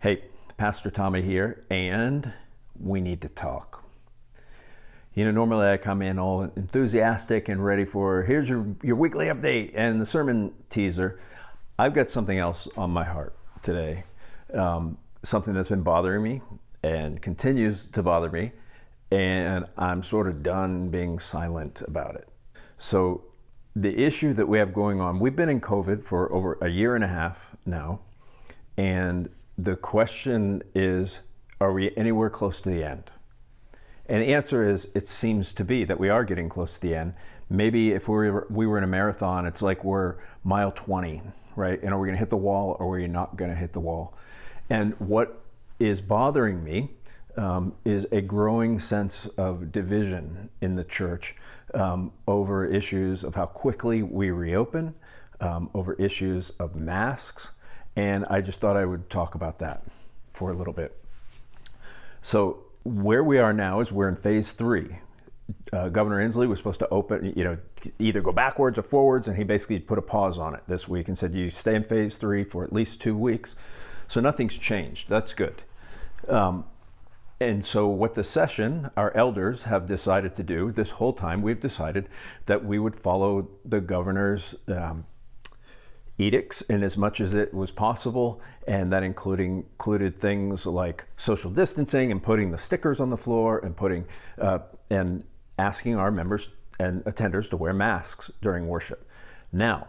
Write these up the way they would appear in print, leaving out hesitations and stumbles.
Hey, Pastor Tommy here, and we need to talk. You know, normally I come in all enthusiastic and ready for, here's your weekly update and the sermon teaser. I've got something else on my heart today, something that's been bothering me and continues to bother me, and I'm sort of done being silent about it. So the issue that we have going on, we've been in COVID for over a year and a half now, and the question is, are we anywhere close to the end? And the answer is, it seems to be that we are getting close to the end. Maybe if we were in a marathon, it's like we're mile 20, right? And are we going to hit the wall, or are we not going to hit the wall? And what is bothering me is a growing sense of division in the church over issues of how quickly we reopen, over issues of masks. And I just thought I would talk about that for a little bit. So where we are now is we're in phase 3. Governor Inslee was supposed to open, either go backwards or forwards, and he basically put a pause on it this week and said, you stay in phase 3 for at least 2 weeks. So nothing's changed. That's good. And so what the session, our elders have decided to do this whole time, we've decided that we would follow the governor's edicts in as much as it was possible, and that included things like social distancing and putting the stickers on the floor and and asking our members and attenders to wear masks during worship. Now,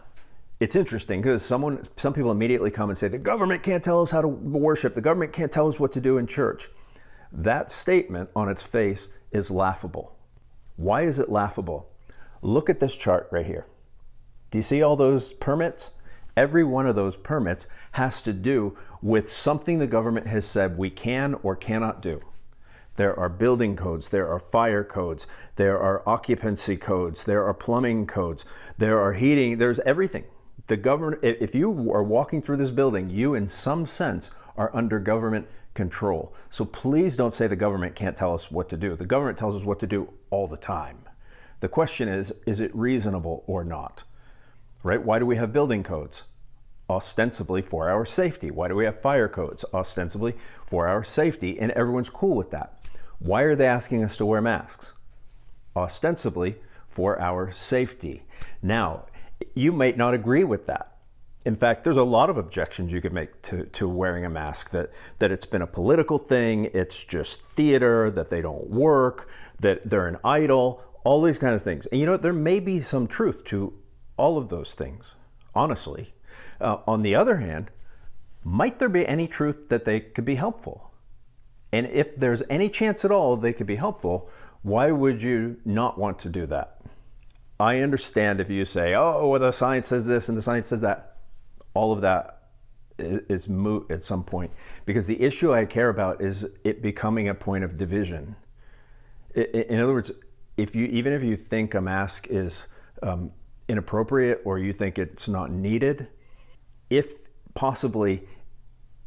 it's interesting because some people immediately come and say, the government can't tell us how to worship, the government can't tell us what to do in church. That statement on its face is laughable. Why is it laughable? Look at this chart right here. Do you see all those permits? Every one of those permits has to do with something the government has said we can or cannot do. There are building codes, there are fire codes, there are occupancy codes, there are plumbing codes, there are heating, there's everything. The government, if you are walking through this building, you in some sense are under government control. So please don't say the government can't tell us what to do. The government tells us what to do all the time. The question is it reasonable or not? Right? Why do we have building codes? Ostensibly for our safety. Why do we have fire codes? Ostensibly for our safety, and everyone's cool with that. Why are they asking us to wear masks? Ostensibly for our safety. Now, you might not agree with that. In fact, there's a lot of objections you could make to wearing a mask, that it's been a political thing, it's just theater, that they don't work, that they're an idol, all these kind of things. And there may be some truth to all of those things, honestly. On the other hand, might there be any truth that they could be helpful? And if there's any chance at all they could be helpful, why would you not want to do that? I understand if you say, oh, well, the science says this and the science says that. All of that is moot at some point, because the issue I care about is it becoming a point of division. In other words, even if you think a mask is inappropriate, or you think it's not needed, if possibly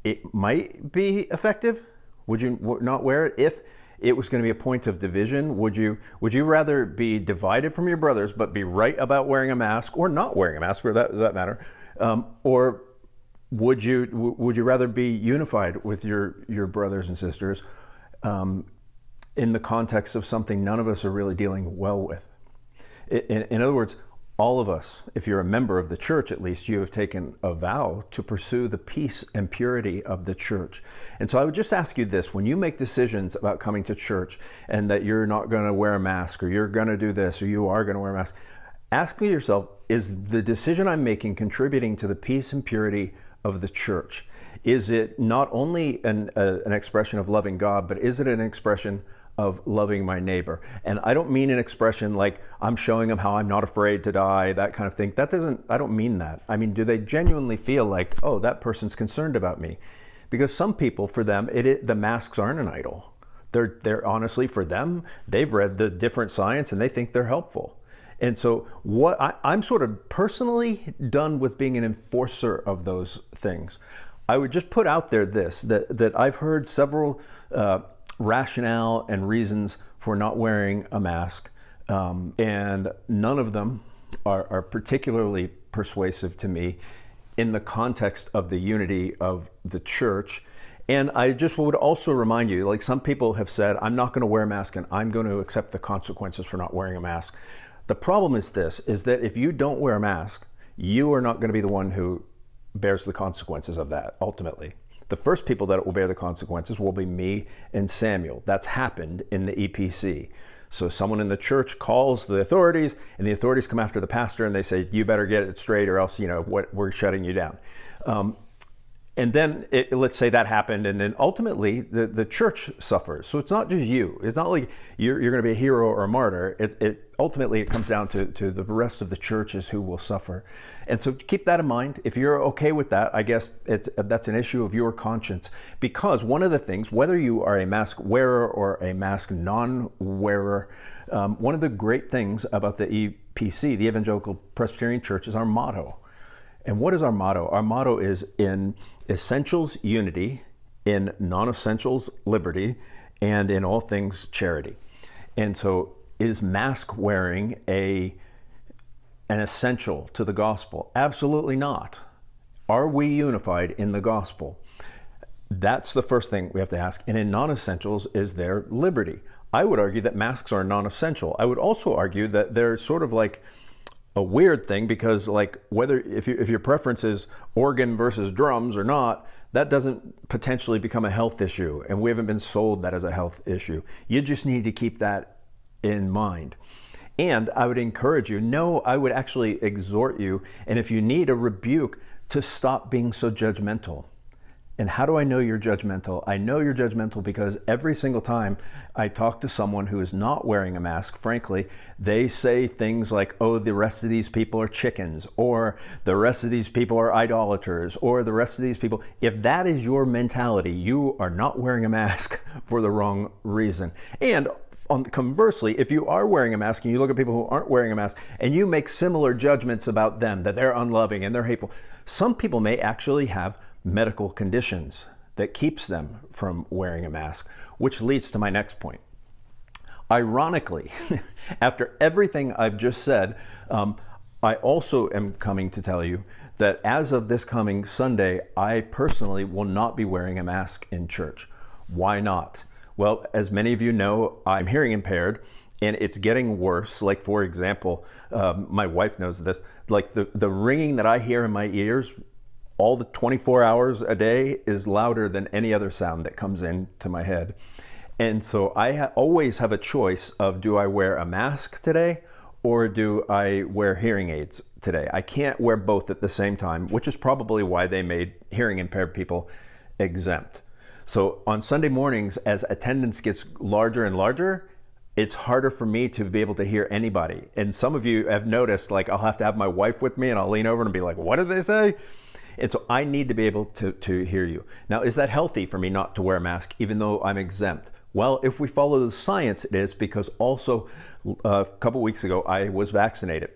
it might be effective, would you not wear it? If it was going to be a point of division, would you rather be divided from your brothers but be right about wearing a mask, or not wearing a mask for that matter, or would you rather be unified with your brothers and sisters in the context of something none of us are really dealing well with? In other words, all of us, if you're a member of the church at least, you have taken a vow to pursue the peace and purity of the church. And so I would just ask you this: when you make decisions about coming to church and that you're not going to wear a mask, or you're going to do this, or you are going to wear a mask, ask yourself, is the decision I'm making contributing to the peace and purity of the church? Is it not only an expression of loving God, but is it an expression of loving my neighbor? And I don't mean an expression like I'm showing them how I'm not afraid to die, that kind of thing. I don't mean that. I mean, do they genuinely feel like, oh, that person's concerned about me? Because some people, for them, the masks aren't an idol. They're honestly, for them, they've read the different science and they think they're helpful. And so I'm sort of personally done with being an enforcer of those things. I would just put out there that I've heard several rationale and reasons for not wearing a mask, and none of them are particularly persuasive to me in the context of the unity of the church And I just would also remind you, like some people have said, I'm not going to wear a mask and I'm going to accept the consequences for not wearing a mask. The problem is this, is that if you don't wear a mask, you are not going to be the one who bears the consequences of that ultimately. The first people that will bear the consequences will be me and Samuel. That's happened in the EPC. So someone in the church calls the authorities and the authorities come after the pastor and they say, you better get it straight or else, we're shutting you down. And then let's say that happened, and then ultimately the church suffers. So it's not just you. It's not like you're going to be a hero or a martyr. Ultimately it comes down to the rest of the churches who will suffer. And so keep that in mind. If you're okay with that, I guess that's an issue of your conscience. Because one of the things, whether you are a mask wearer or a mask non-wearer, one of the great things about the EPC, the Evangelical Presbyterian Church, is our motto. And what is our motto? Our motto is in essentials, unity, in non-essentials, liberty, and in all things, charity. And so is mask wearing an essential to the gospel? Absolutely not. Are we unified in the gospel? That's the first thing we have to ask. And in non-essentials, is there liberty? I would argue that masks are non-essential. I would also argue that they're sort of like a weird thing, because like if your preference is organ versus drums or not, that doesn't potentially become a health issue, and we haven't been sold that as a health issue. You just need to keep that in mind. And I would encourage you, I would actually exhort you, and if you need a rebuke, to stop being so judgmental. And how do I know you're judgmental? I know you're judgmental because every single time I talk to someone who is not wearing a mask, frankly, they say things like, oh, the rest of these people are chickens, or the rest of these people are idolaters, or the rest of these people. If that is your mentality, you are not wearing a mask for the wrong reason. And conversely, if you are wearing a mask and you look at people who aren't wearing a mask and you make similar judgments about them, that they're unloving and they're hateful, some people may actually have medical conditions that keeps them from wearing a mask, which leads to my next point. Ironically, after everything I've just said, I also am coming to tell you that as of this coming Sunday, I personally will not be wearing a mask in church. Why not? Well, as many of you know, I'm hearing impaired, and it's getting worse. Like, for example, my wife knows this, like the ringing that I hear in my ears all the 24 hours a day is louder than any other sound that comes into my head. And so I always have a choice of, do I wear a mask today or do I wear hearing aids today? I can't wear both at the same time, which is probably why they made hearing impaired people exempt. So on Sunday mornings, as attendance gets larger and larger, it's harder for me to be able to hear anybody. And some of you have noticed, like, I'll have to have my wife with me and I'll lean over and be like, what did they say? And so I need to be able to hear you. Now, is that healthy for me not to wear a mask, even though I'm exempt? Well, if we follow the science, it is, because also a couple weeks ago, I was vaccinated.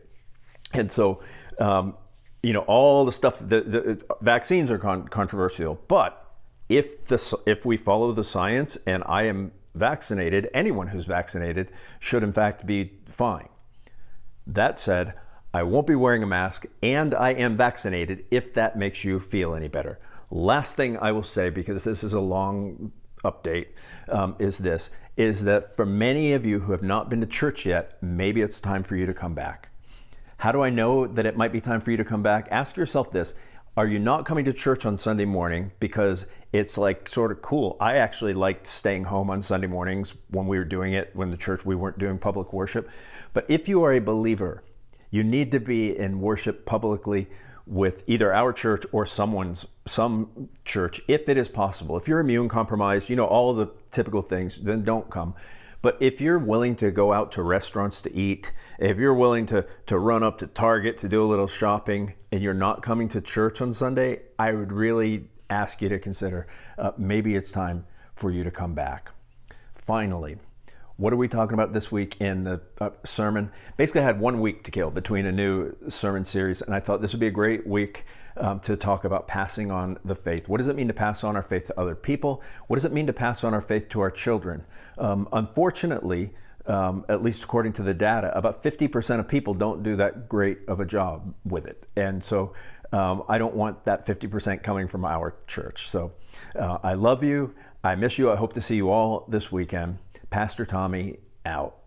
And so, all the stuff, the vaccines are controversial, but if we follow the science and I am vaccinated, anyone who's vaccinated should in fact be fine. That said, I won't be wearing a mask and I am vaccinated, if that makes you feel any better. Last thing I will say, because this is a long update, is that for many of you who have not been to church yet, maybe it's time for you to come back. How do I know that it might be time for you to come back? Ask yourself this. Are you not coming to church on Sunday morning because it's like sort of cool? I actually liked staying home on Sunday mornings when we were doing it, when the church, we weren't doing public worship. But if you are a believer, you need to be in worship publicly with either our church or some church, if it is possible. If you're immune compromised, all the typical things, then don't come. But if you're willing to go out to restaurants to eat, if you're willing to run up to Target to do a little shopping, and you're not coming to church on Sunday, I would really ask you to consider maybe it's time for you to come back. Finally, what are we talking about this week in the sermon? Basically, I had 1 week to kill between a new sermon series, and I thought this would be a great week to talk about passing on the faith. What does it mean to pass on our faith to other people? What does it mean to pass on our faith to our children? Unfortunately, at least according to the data, about 50% of people don't do that great of a job with it. And so I don't want that 50% coming from our church. So I love you. I miss you. I hope to see you all this weekend. Pastor Tommy out.